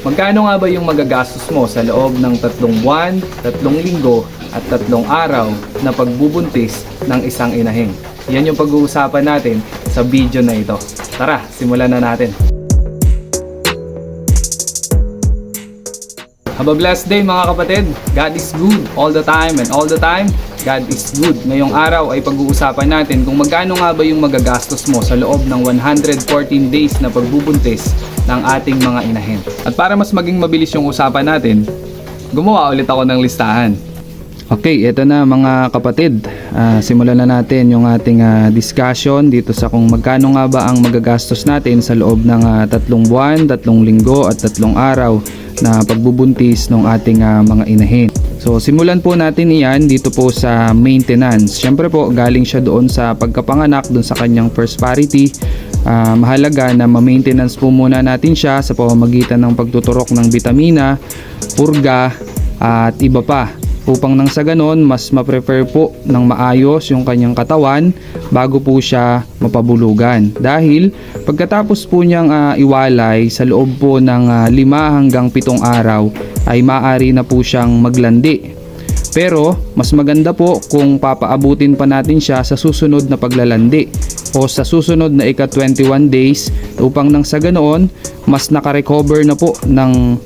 Magkano nga ba yung magagastos mo sa loob ng 3 buwan, 3 linggo at 3 araw na pagbubuntis ng isang inahin? Yan yung pag-uusapan natin sa video na ito. Tara, simulan na natin. Have a blessed day mga kapatid. God is good all the time and all the time God is good. Ngayong araw ay pag-uusapan natin kung magkano nga ba yung magagastos mo sa loob ng 114 days na pagbubuntis ng ating mga inahin. At para mas maging mabilis yung usapan natin, gumawa ulit ako ng listahan. Okay, eto na mga kapatid. Simulan na natin yung ating discussion dito sa kung magkano nga ba ang magagastos natin sa loob ng 3 buwan, 3 linggo at 3 araw na pagbubuntis ng ating mga inahin. So simulan po natin iyan dito po sa maintenance. Siyempre po galing siya doon sa pagkapanganak, doon sa kanyang first parity. Mahalaga na ma-maintenance po muna natin siya sa pamamagitan ng pagtuturok ng bitamina, purga at iba pa, upang nang sa ganon mas ma-prefer po ng maayos yung kanyang katawan bago po siya mapabulugan. Dahil pagkatapos po niyang iwalay sa loob po ng 5 hanggang 7 araw ay maaari na po siyang maglandi. Pero mas maganda po kung papaabutin pa natin siya sa susunod na paglalandi o sa susunod na ika-21 days upang nang sa ganoon mas nakarecover na po ng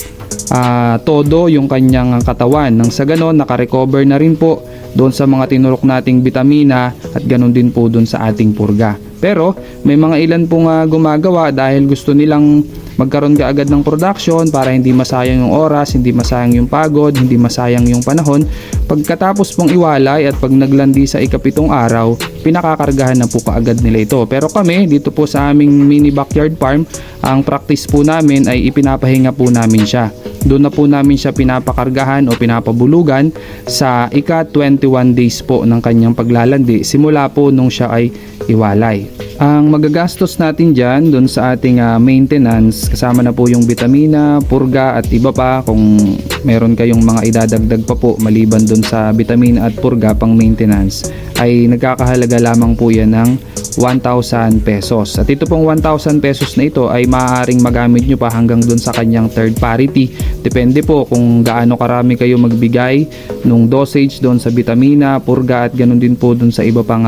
todo yung kanyang katawan. Nang sa ganoon nakarecover na rin po doon sa mga tinurok nating bitamina at ganoon din po doon sa ating purga. Pero may mga ilan pong gumagawa dahil gusto nilang magkaroon kaagad ng production para hindi masayang yung oras, hindi masayang yung pagod, hindi masayang yung panahon. Pagkatapos pong iwalay at pag naglandi sa ika-7 araw, pinakakargahan na po kaagad nila ito. Pero kami dito po sa aming mini backyard farm, ang practice po namin ay ipinapahinga po namin siya. Doon na po namin siya pinapakargahan o pinapabulugan sa ika-21 days po ng kanyang paglalandi simula po nung siya ay iwalay. Ang magagastos natin dyan doon sa ating maintenance, kasama na po yung bitamina, purga at iba pa kung meron kayong mga idadagdag pa po maliban doon sa bitamina at purga pang maintenance, ay nagkakahalaga lamang po yan ng 1,000 pesos. At ito pong 1,000 pesos na ito ay maaaring magamit nyo pa hanggang doon sa kanyang third parity. Depende po kung gaano karami kayo magbigay nung dosage doon sa bitamina, purga at ganun din po doon sa iba pang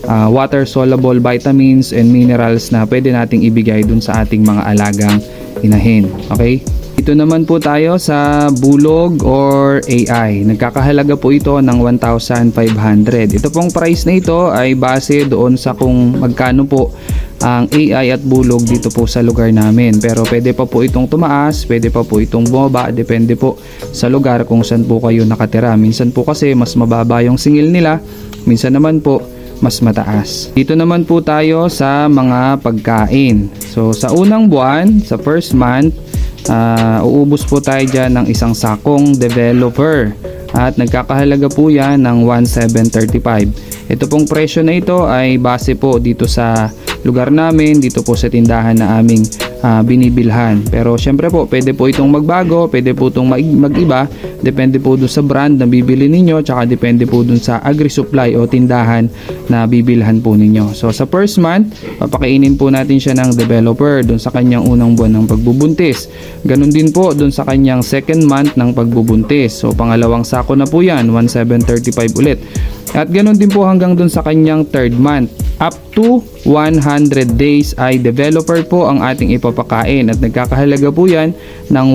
water soluble vitamins and minerals na pwede nating ibigay dun sa ating mga alagang inahin. Okay? Ito naman po tayo sa bulog or AI. Nagkakahalaga po ito ng 1,500. Ito pong price na ito ay base doon sa kung magkano po ang AI at bulog dito po sa lugar namin. Pero pwede pa po itong tumaas, pwede pa po itong bumaba, depende po sa lugar kung saan po kayo nakatira. Minsan po kasi mas mababa yung singil nila, minsan naman po mas mataas. Dito naman po tayo sa mga pagkain. So sa unang buwan, sa first month, uubos po tayo dyan ng isang sakong developer at nagkakahalaga po yan ng 1,735. Ito pong presyo na ito ay base po dito sa lugar namin, dito po sa tindahan na aming binibilhan. Pero syempre po pwede po itong magbago, pwede po itong mag-iba, depende po dun sa brand na bibili ninyo, tsaka depende po dun sa agri-supply o tindahan na bibilhan po ninyo. So sa first month, papakainin po natin siya ng developer dun sa kanyang unang buwan ng pagbubuntis. Ganun din po dun sa kanyang second month ng pagbubuntis. So pangalawang sako na po yan, 1,735 ulit. At ganun din po hanggang dun sa kanyang third month. Up to 100 days ay developer po ang ating ipapakain at nagkakahalaga po yan ng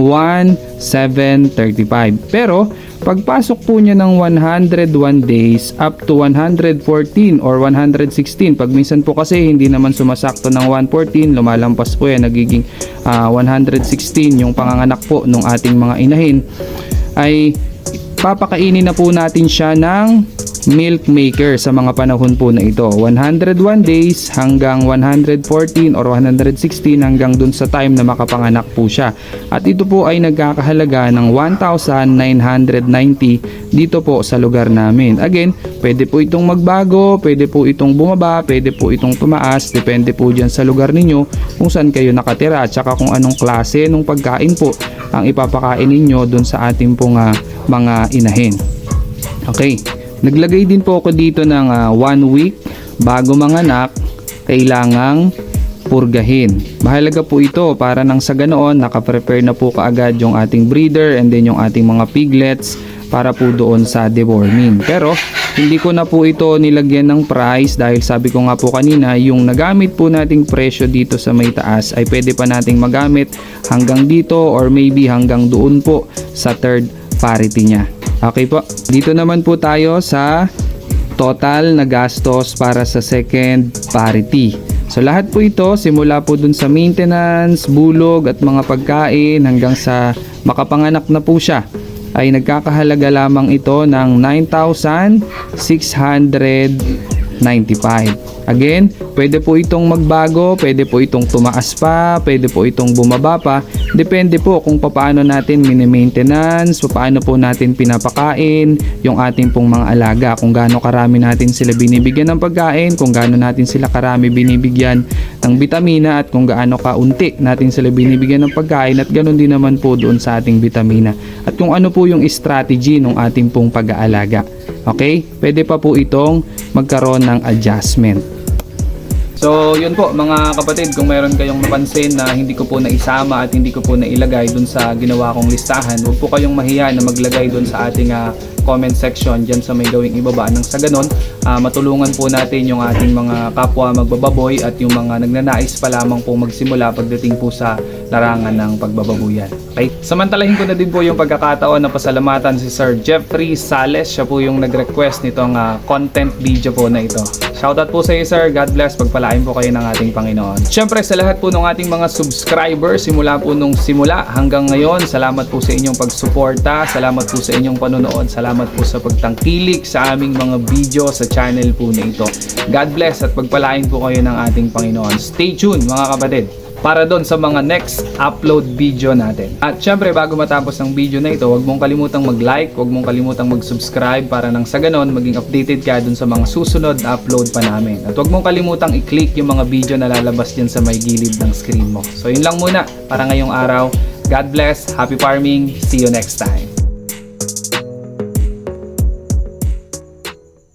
1,735. Pero pagpasok po niya ng 101 days up to 114 or 116, pag minsan po kasi hindi naman sumasakto ng 114, lumalampas po yan, nagiging 116 yung panganganak po ng ating mga inahin, ay papakainin na po natin siya ng milk maker sa mga panahon po na ito. 101 days hanggang 114 or 116 hanggang dun sa time na makapanganak po siya. At ito po ay nagkakahalaga ng 1,990 dito po sa lugar namin. Again, pwede po itong magbago, pwede po itong bumaba, pwede po itong tumaas, depende po dyan sa lugar ninyo kung saan kayo nakatira at saka kung anong klase ng pagkain po ang ipapakain ninyo dun sa ating pong mga inahin. Okay. Naglagay din po ako dito ng 1 week bago manganak, kailangang purgahin. Mahalaga po ito para nang sa ganoon nakaprepare na po kaagad yung ating breeder and then yung ating mga piglets para po doon sa deworming. Pero hindi ko na po ito nilagyan ng price dahil sabi ko nga po kanina, yung nagamit po nating presyo dito sa may taas ay pwede pa nating magamit hanggang dito or maybe hanggang doon po sa third parity niya. Okay po, dito naman po tayo sa total na gastos para sa second parity. So lahat po ito simula po dun sa maintenance, bulog at mga pagkain hanggang sa makapanganak na po siya ay nagkakahalaga lamang ito ng 9,695. Again, pwede po itong magbago, pwede po itong tumaas pa, pwede po itong bumaba pa. Depende po kung paano natin mini-maintenance, paano po natin pinapakain yung ating pong mga alaga. Kung gaano karami natin sila binibigyan ng pagkain, kung gaano natin sila karami binibigyan ng bitamina at kung gaano kaunti natin sila binibigyan ng pagkain at ganoon din naman po doon sa ating bitamina. At kung ano po yung strategy ng ating pong pag-aalaga. Okay? Pwede pa po itong magkaroon ng adjustment. So yun po mga kapatid, kung meron kayong napansin na hindi ko po naisama at hindi ko po nailagay dun sa ginawa kong listahan, huwag po kayong mahiya na maglagay dun sa ating comment section dyan sa may gawing ibaba. Nang sa ganon, matulungan po natin yung ating mga kapwa magbababoy at yung mga nagnanais pa lamang po magsimula pagdating po sa larangan ng pagbababuyan. Okay? Samantalahin ko na din po yung pagkakataon na pasalamatan si Sir Jeffrey Sales. Siya po yung nag-request nitong content video po na ito. Shoutout po sa iyo, Sir. God bless. Pagpalain po kayo ng ating Panginoon. Siyempre sa lahat po ng ating mga subscribers, simula po nung simula hanggang ngayon, salamat po sa inyong pagsuporta, salamat po sa inyong panonood, salamat po sa pagtangkilik sa aming mga video sa channel po na ito. God bless at pagpalain po kayo ng ating Panginoon. Stay tuned mga kapatid para doon sa mga next upload video natin. At syempre bago matapos ang video na ito, huwag mong kalimutang mag-like, huwag mong kalimutang mag-subscribe para nang sa ganon maging updated ka doon sa mga susunod na upload pa namin. At huwag mong kalimutang i-click yung mga video na lalabas dyan sa may gilid ng screen mo. So yun lang muna para ngayong araw. God bless, happy farming, see you next time.